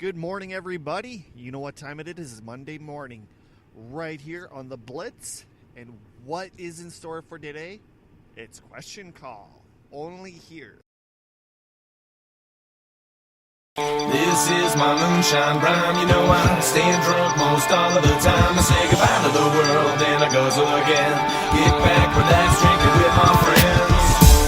Good morning, everybody. You know what time it is? It's Monday morning, right here on the Blitz. And what is in store for today? It's Question Call, only here. This is my moonshine rhyme. You know I'm staying drunk most all of the time. I say goodbye to the world and I guzzle again. Get back, relax, drinking with my friends.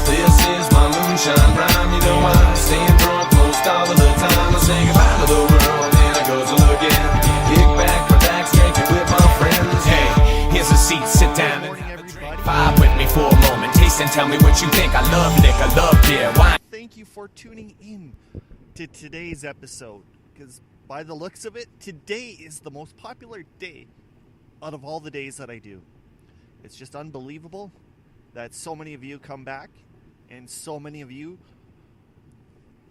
This is my moonshine rhyme. You know I'm staying drunk most all of the time. I say goodbye to the world and I guzzle again. Get back, relax, drinking with my friends. Hey, here's a seat, sit down and have a drink. Vibe with me for a moment, taste and tell me what you think. I love liquor, love beer, wine. Thank you for tuning in to today's episode, because by the looks of it, today is the most popular day out of all the days that I do. It's just unbelievable that so many of you come back and so many of you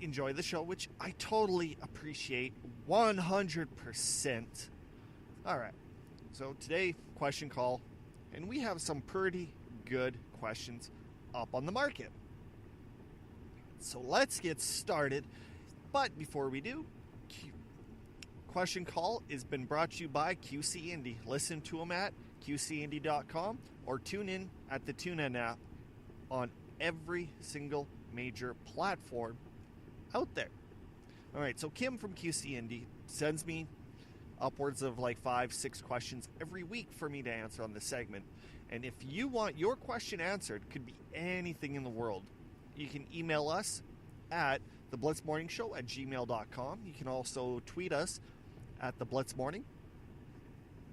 enjoy the show, which I totally appreciate 100%. All right, so today, Question Call, and we have some pretty good questions up on the market. So let's get started. But before we do, Question Call has been brought to you by QC Indie. Listen to them at qcindy.com or tune in at the TuneIn app on every single major platform out there. All right, so Kim from QC Indie sends me upwards of like 5-6 questions every week for me to answer on this segment. And if you want your question answered, could be anything in the world, you can email us at theblitzmorningshow@gmail.com. You can also tweet us at theblitzmorning.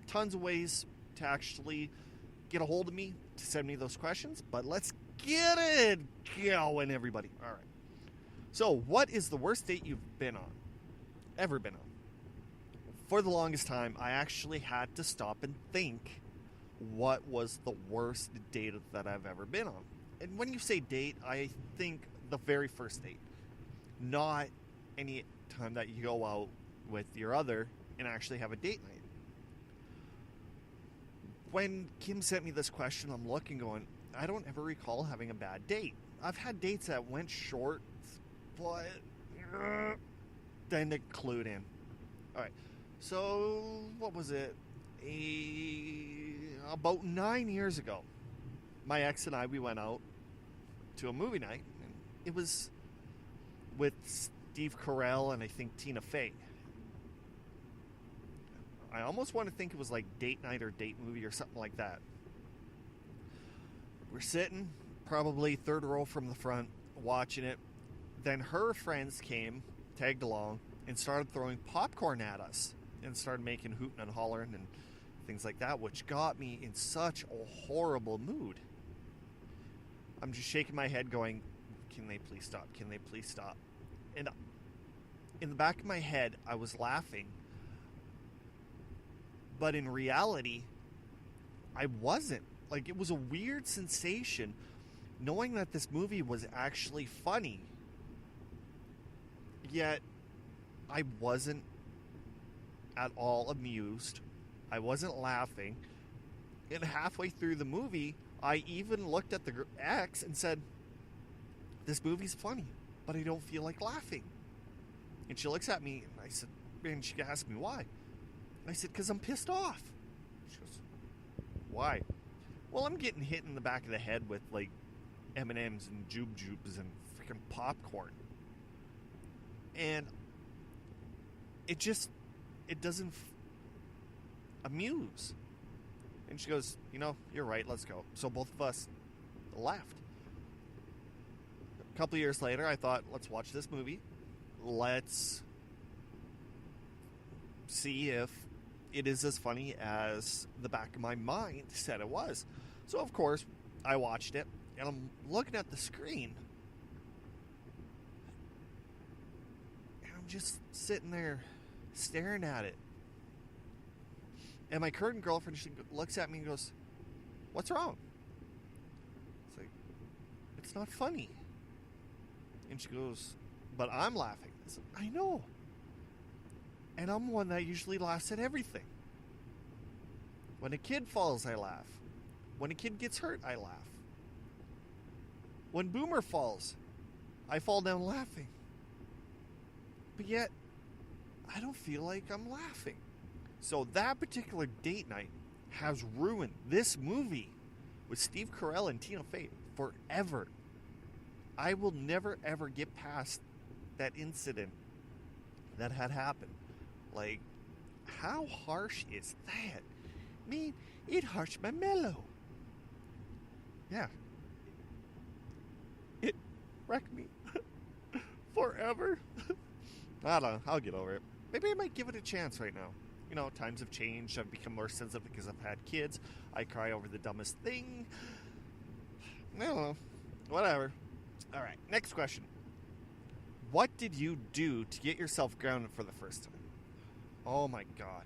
Tons of ways to actually get a hold of me to send me those questions, but let's get it going, everybody. All right. So, what is the worst date you've been on? Ever been on? For the longest time, I actually had to stop and think what was the worst date that I've ever been on. And when you say date, I think the very first date. Not any time that you go out with your other and actually have a date night. When Kim sent me this question, I'm looking going, I don't ever recall having a bad date. I've had dates that went short, but then it clued in. All right, so what was it? About 9 years ago, my ex and I, we went out to a movie night, and it was with Steve Carell and I think Tina Fey. I almost want to think it was like date night or date movie or something like that. We're sitting probably third row from the front watching it. Then her friends came, tagged along, and started throwing popcorn at us and started making hooting and hollering and things like that, which got me in such a horrible mood. I'm just shaking my head going, can they please stop? Can they please stop? And in the back of my head, I was laughing. But in reality, I wasn't. Like, it was a weird sensation knowing that this movie was actually funny. Yet, I wasn't at all amused. I wasn't laughing. And halfway through the movie, I even looked at the ex and said, this movie's funny, but I don't feel like laughing. And she looks at me, and I said, and she asked me why. I said, because I'm pissed off. She goes, why? Well, I'm getting hit in the back of the head with, like, M&Ms and Jube Jubes and freaking popcorn. And it doesn't amuse. And she goes, you're right, let's go. So both of us left. A couple of years later, I thought, let's watch this movie. Let's see if it is as funny as the back of my mind said it was. So, of course, I watched it, and I'm looking at the screen. And I'm just sitting there staring at it. And my current girlfriend, she looks at me and goes, what's wrong? It's like, it's not funny. And she goes, but I'm laughing. I said, I know. And I'm one that usually laughs at everything. When a kid falls, I laugh. When a kid gets hurt, I laugh. When Boomer falls, I fall down laughing. But yet, I don't feel like I'm laughing. So that particular date night has ruined this movie with Steve Carell and Tina Fey forever. I will never ever get past that incident that had happened. Like, how harsh is that? I mean, it hurts my mellow. Yeah. It wrecked me. Forever. I don't know. I'll get over it. Maybe I might give it a chance right now. You know, times have changed. I've become more sensitive because I've had kids. I cry over the dumbest thing. I don't know. Whatever. All right. Next question. What did you do to get yourself grounded for the first time? Oh my God.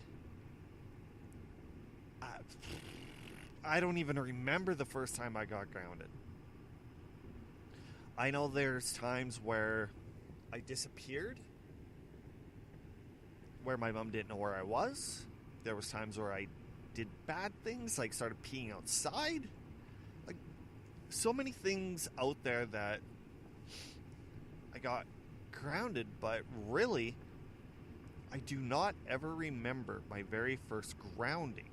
I don't even remember the first time I got grounded. I know there's times where I disappeared, where my mom didn't know where I was. There was times where I did bad things, like started peeing outside. Like, so many things out there that I got grounded, but really, I do not ever remember my very first grounding.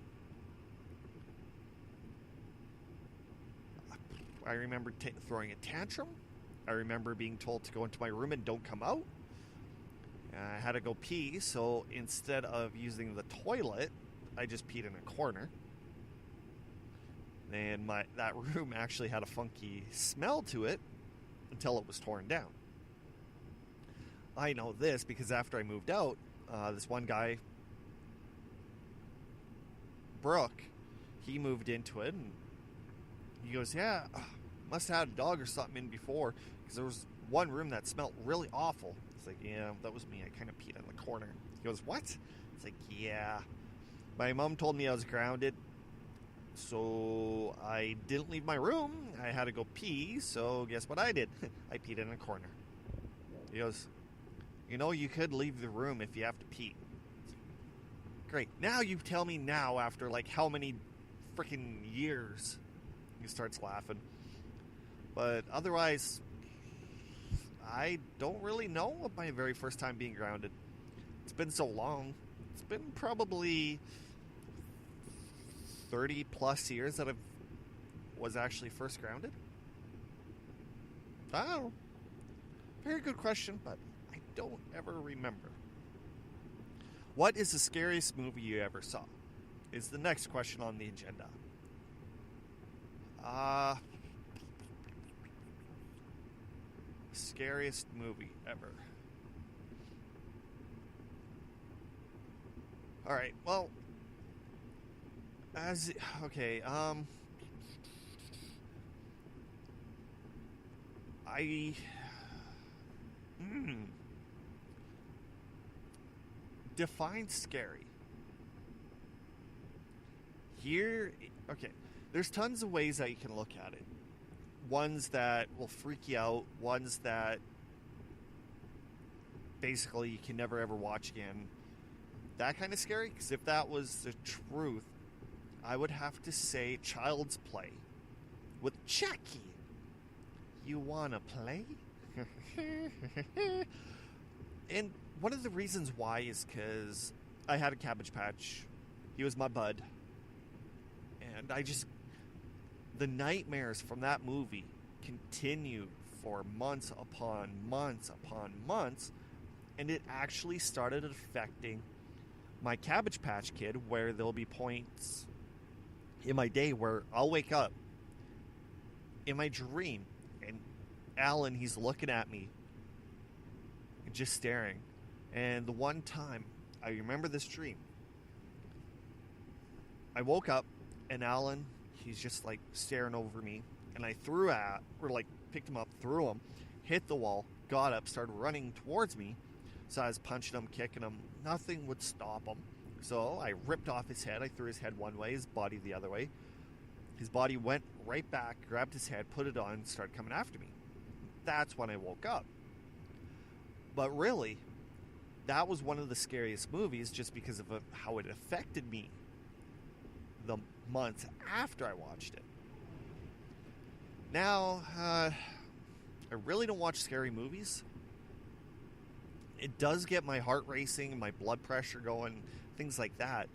I remember throwing a tantrum. I remember being told to go into my room and don't come out. I had to go pee, so instead of using the toilet, I just peed in a corner. And that room actually had a funky smell to it until it was torn down. I know this because after I moved out, this one guy, Brooke, he moved into it, and he goes, yeah, must have had a dog or something in before, because there was one room that smelled really awful. It's like, yeah, that was me. I kind of peed in the corner. He goes, what? It's like, yeah. My mom told me I was grounded, so I didn't leave my room. I had to go pee, so guess what I did? I peed in a corner. He goes, you know, you could leave the room if you have to pee. Great. Now you tell me now, after like how many freaking years. He starts laughing. But otherwise, I don't really know of my very first time being grounded. It's been so long. It's been probably 30 plus years that I was actually first grounded. I don't know. Very good question, but I don't ever remember. What is the scariest movie you ever saw? Is the next question on the agenda. Scariest movie ever. Alright, well, define scary. Here, okay, there's tons of ways that you can look at it. Ones that will freak you out, ones that basically you can never ever watch again. That kind of scary, because if that was the truth, I would have to say Child's Play with Chucky. You wanna play? And one of the reasons why is because I had a Cabbage Patch. He was my bud. And the nightmares from that movie continued for months upon months upon months. And it actually started affecting my Cabbage Patch Kid, where there'll be points in my day where I'll wake up in my dream and Alan, he's looking at me just staring. And the one time I remember this dream, I woke up and Alan, he's just like staring over me, and I picked him up, threw him, hit the wall, got up, started running towards me. So I was punching him, kicking him. Nothing would stop him. So I ripped off his head. I threw his head one way, his body the other way. His body went right back, grabbed his head, put it on, and started coming after me. That's when I woke up. But really, that was one of the scariest movies just because of how it affected me the months after I watched it. Now, I really don't watch scary movies. It does get my heart racing, my blood pressure going, things like that.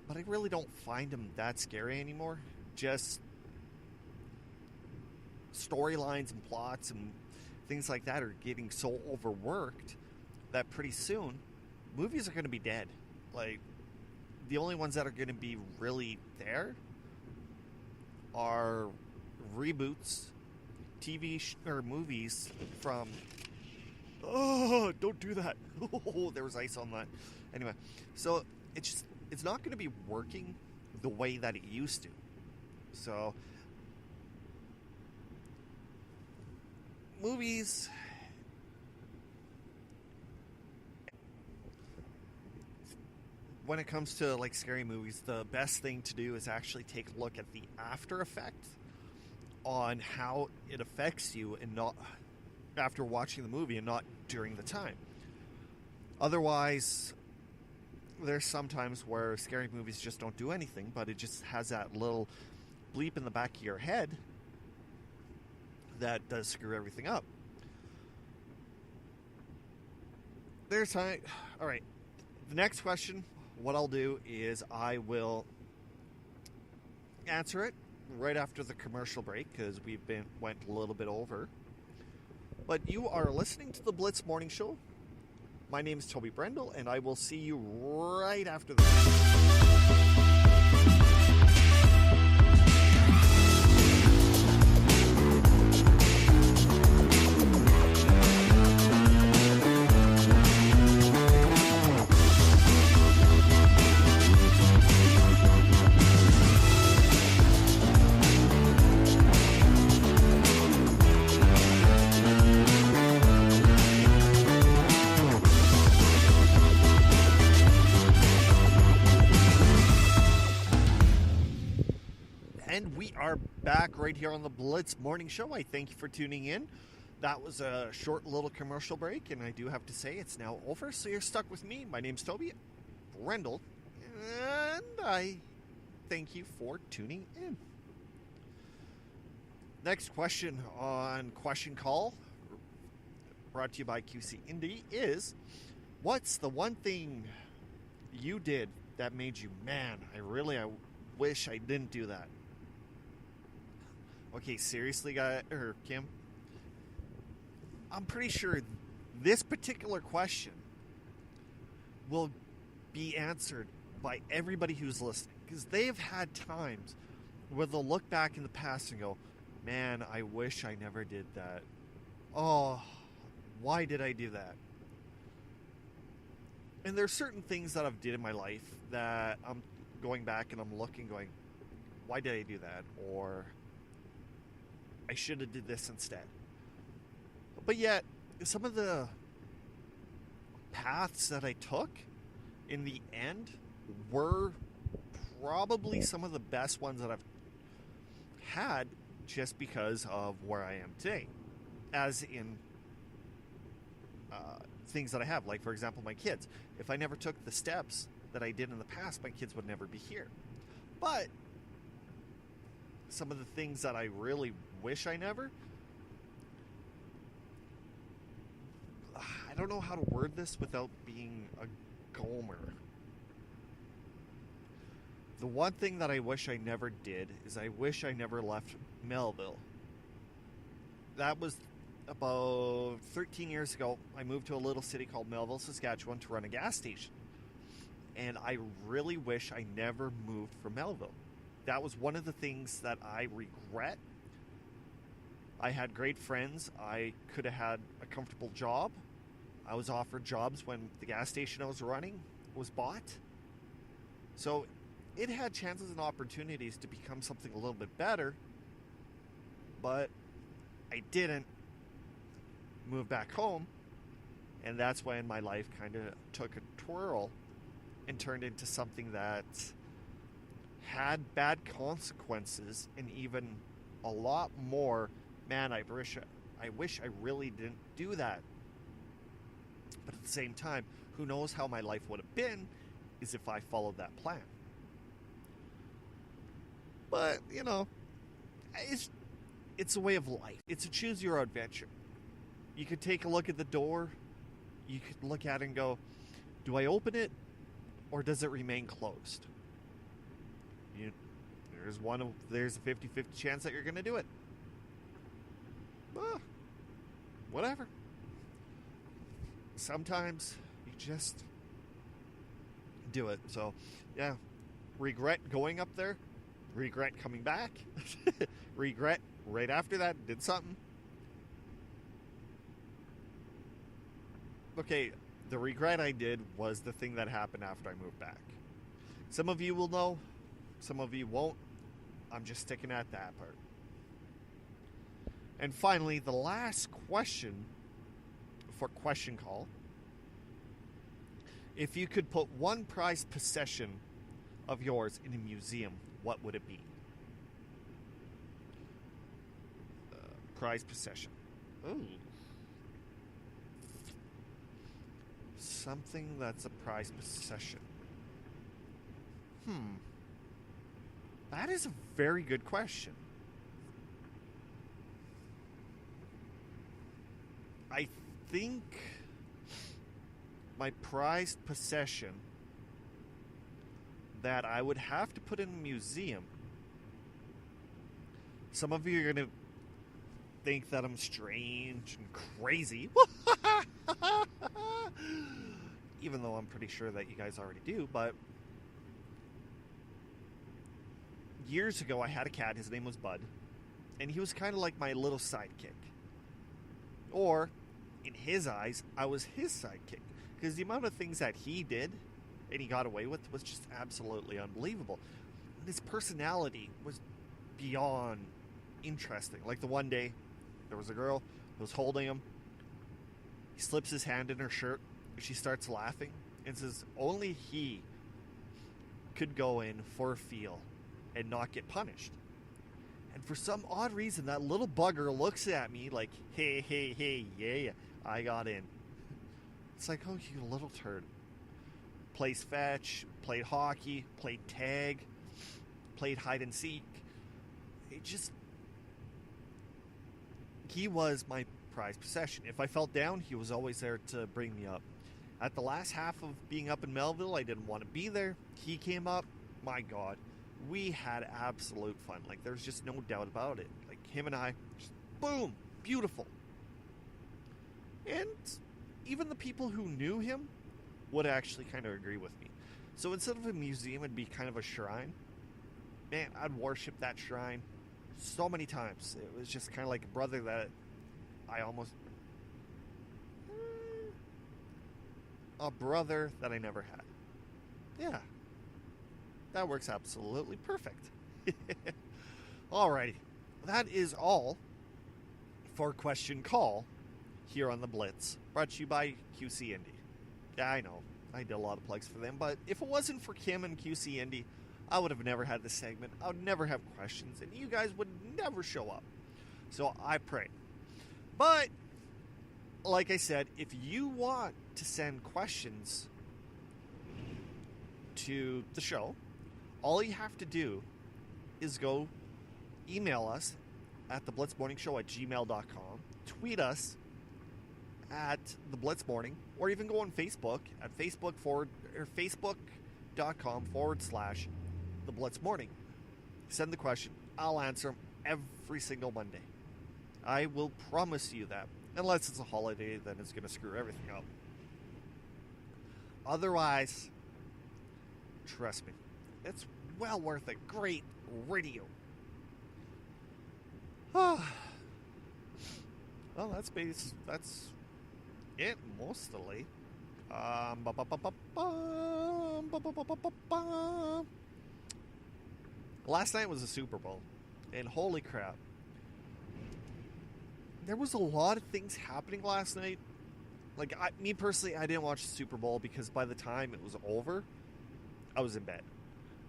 But I really don't find them that scary anymore. Just storylines and plots and things like that are getting so overworked that pretty soon movies are going to be dead. Like, the only ones that are going to be really there are reboots, or movies from... Oh, don't do that. Oh, there was ice on that. Anyway, so it's not going to be working the way that it used to. So, movies... When it comes to like scary movies, the best thing to do is actually take a look at the after effect on how it affects you, and not after watching the movie and not during the time. Otherwise, there's sometimes where scary movies just don't do anything, but it just has that little bleep in the back of your head that does screw everything up. There's time. All right. The next question, what I'll do is I will answer it right after the commercial break, because went a little bit over. But you are listening to the Blitz Morning Show. My name is Toby Brendel, and I will see you right after this. And we are back right here on the Blitz Morning Show. I thank you for tuning in. That was a short little commercial break, and I do have to say it's now over, so you're stuck with me. My name's Toby Brendel, and I thank you for tuning in. Next question on Question Call, brought to you by QC Indie, is what's the one thing you did that made you, man, I wish I didn't do that? Okay, seriously, Kim? I'm pretty sure this particular question will be answered by everybody who's listening, because they've had times where they'll look back in the past and go, man, I wish I never did that. Oh, why did I do that? And there's certain things that I've did in my life that I'm going back and I'm looking going, why did I do that? Or I should have did this instead. But yet, some of the paths that I took in the end were probably some of the best ones that I've had, just because of where I am today. As in things that I have, like for example my kids. If I never took the steps that I did in the past, my kids would never be here. But some of the things that I really wish I never, I don't know how to word this without being a gomer. The one thing that I wish I never did is I wish I never left Melville. That was about 13 years ago. I moved to a little city called Melville, Saskatchewan to run a gas station. And I really wish I never moved from Melville. That was one of the things that I regret. I had great friends. I could have had a comfortable job. I was offered jobs when the gas station I was running was bought. So it had chances and opportunities to become something a little bit better, but I didn't move back home, and that's when my life kind of took a twirl and turned into something that had bad consequences, and even a lot more, man, I wish I really didn't do that. But at the same time, who knows how my life would have been is if I followed that plan. But, you know, it's a way of life. It's a choose your adventure. You could take a look at the door. you could look at it and go, do I open it or does it remain closed? There's a 50-50 chance that you're going to do it. Whatever. Sometimes you just do it. So, yeah. Regret going up there. Regret coming back. Regret right after that. Did something. Okay, the regret I did was the thing that happened after I moved back. Some of you will know. Some of you won't. I'm just sticking at that part. And finally, the last question for question call. If you could put one prized possession of yours in a museum, what would it be? Prized possession. Ooh. Something that's a prized possession. That is a very good question. I think my prized possession that I would have to put in a museum. Some of you are going to think that I'm strange and crazy. Even though I'm pretty sure that you guys already do, but years ago I had a cat, his name was Bud, and he was kind of like my little sidekick. Or, in his eyes, I was his sidekick, because the amount of things that he did and he got away with was just absolutely unbelievable. And his personality was beyond interesting. Like the one day, there was a girl who was holding him, he slips his hand in her shirt, she starts laughing and says only he could go in for a feel and not get punished. And for some odd reason, that little bugger looks at me like, hey, yeah, I got in. It's like, oh, you little turd. Plays fetch, played hockey, played tag, played hide and seek. He was my prized possession. If I felt down, he was always there to bring me up. At the last half of being up in Melville, I didn't want to be there. He came up. My God, we had absolute fun. Like, there's just no doubt about it. Like, him and I, just boom, beautiful. And even the people who knew him would actually kind of agree with me. So instead of a museum, it'd be kind of a shrine. Man, I'd worship that shrine so many times. It was just kind of like a brother that I almost... A brother that I never had. Yeah. That works absolutely perfect. Alrighty. That is all for Question Call here on The Blitz. Brought to you by QC Indy. Yeah, I know. I did a lot of plugs for them, but if it wasn't for Kim and QC Indy, I would have never had this segment. I would never have questions, and you guys would never show up. So I pray. But, like I said, if you want to send questions to the show, all you have to do is go email us at theblitzmorningshow@gmail.com, tweet us at the Blitz Morning, or even go on Facebook at facebook.com/the Blitz Morning. Send the question. I'll answer them every single Monday. I will promise you that. Unless it's a holiday, then it's going to screw everything up. Otherwise, trust me, it's well worth a great radio. Well, that's it mostly. Last night was the Super Bowl, and holy crap, there was a lot of things happening last night. Like, me personally, I didn't watch the Super Bowl because by the time it was over, I was in bed.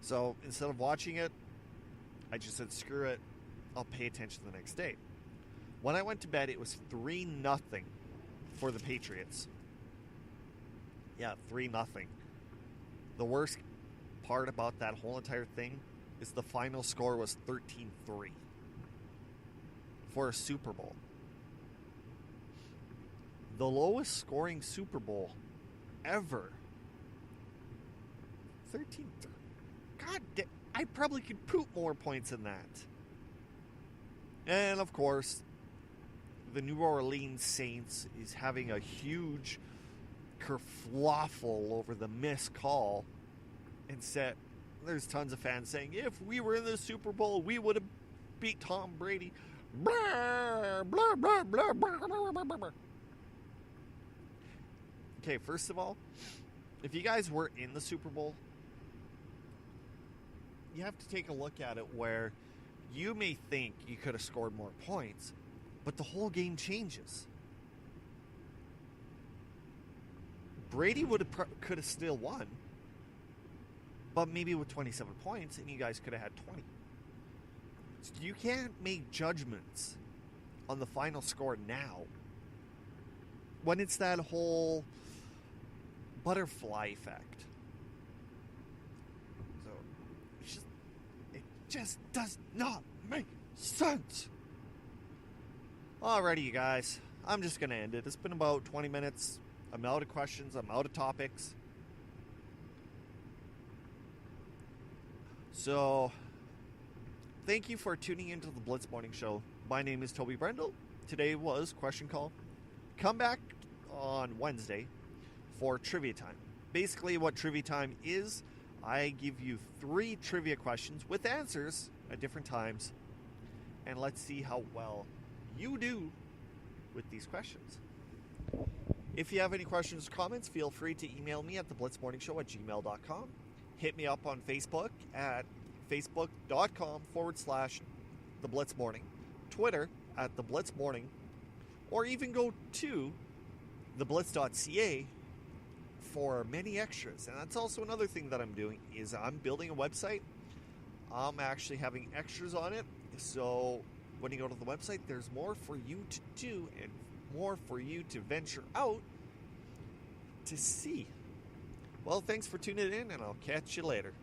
So instead of watching it, I just said, screw it, I'll pay attention the next day. When I went to bed, it was 3-0 for the Patriots. Yeah, 3-0. The worst part about that whole entire thing is the final score was 13-3 for a Super Bowl. the lowest scoring Super Bowl ever. 13. God damn, I probably could poop more points than that. And of course, the New Orleans Saints is having a huge kerfluffle over the missed call. And there's tons of fans saying, if we were in the Super Bowl, we would have beat Tom Brady. Blah, blah, blah, blah, blah, blah, blah, blah. Okay, first of all, if you guys were in the Super Bowl, you have to take a look at it where you may think you could have scored more points, but the whole game changes. Brady could have still won, but maybe with 27 points, and you guys could have had 20. So you can't make judgments on the final score now when it's that whole butterfly effect. So it just does not make sense. Alrighty, you guys. I'm just going to end it. It's been about 20 minutes. I'm out of questions. I'm out of topics. So, thank you for tuning into the Blitz Morning Show. My name is Toby Brendel. Today was Question Call. Come back on Wednesday for Trivia Time. Basically, what Trivia Time is, I give you 3 trivia questions with answers at different times. And let's see how well you do with these questions. If you have any questions or comments, feel free to email me at theblitzmorningshow@gmail.com. Hit me up on Facebook at facebook.com/theblitzmorning, Twitter at theblitzmorning, or even go to theblitz.ca for many extras. And that's also another thing that I'm doing is I'm building a website. I'm actually having extras on it. So when you go to the website, there's more for you to do and more for you to venture out to see. Well, thanks for tuning in, and I'll catch you later.